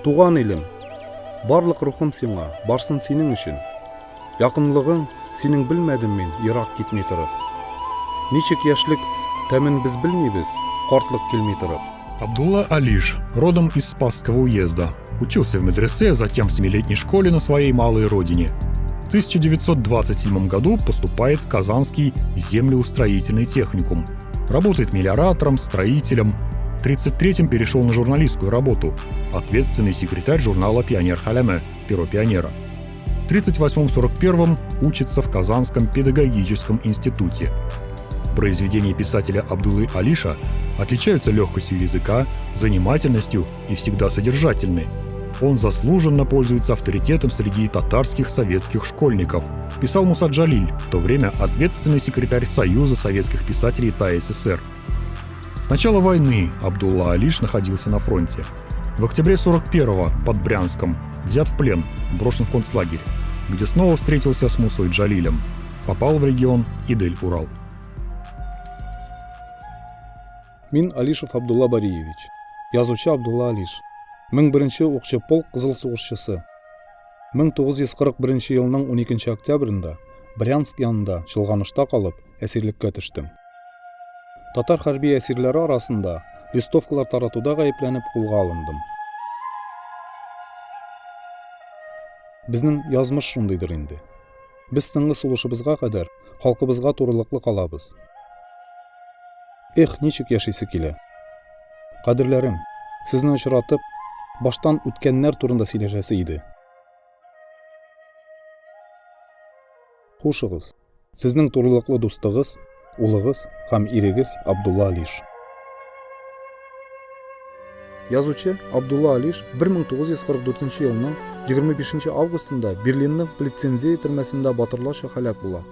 Туған елім, барлық рухым сиңа, барсын сенің үшін. Якынлыгың сенің білмәдім мен, Ирак кетмей тұрып. Ничек яшьлек тәмен біз білмейбіз, картлык келмей тұрып. Абдулла Алиш, родом из Спасского уезда, учился в медресе, затем в 7-летней школе на своей малой родине. В 1927 году поступает в Казанский землеустроительный техникум. Работает мелиоратором, строителем. В 1933-м перешел на журналистскую работу. Ответственный секретарь журнала «Пионер Халяме», перо пионера. В 1938-1941 учится в Казанском педагогическом институте. Произведения писателя Абдуллы Алиша отличаются легкостью языка, занимательностью и всегда содержательны. Он заслуженно пользуется авторитетом среди татарских советских школьников, писал Муса Джалиль, в то время ответственный секретарь Союза советских писателей ТАССР. С начала войны Абдулла Алиш находился на фронте. В октябре 1941-го под Брянском взят в плен, брошен в концлагерь, где снова встретился с Мусой Джалилем. Попал в регион Идель-Урал. Мин Алишев Абдулла Бариевич, язучы Абдулла Алиш. 1001 оқчы полк қызыл сугышчысы. 1941 елның 12 октябрында Брянск янында чылганышта калып, әсирлеккә төштем. Татар хәрби әсирләре арасында листовкалар таратуда гаепләнеп кулга алындым. Безнең язмыш шундыйдыр инде. Без соңгы сулышыбызга кадәр халкыбызга турылыклы калабыз. Эх, ничек яшисе килә. Кадерләрем, сезне очратып, баштан үткәннәр турында сөйләшәсе иде. Хушыгыз, сезнең турылыклы дустыгыз, улыгыз һәм ирегез Абдулла Алиш. Язучы Абдулла Алиш 1944 елның 25 августында Берлинның Плитцензей төрмәсендә батырларча һәлак була.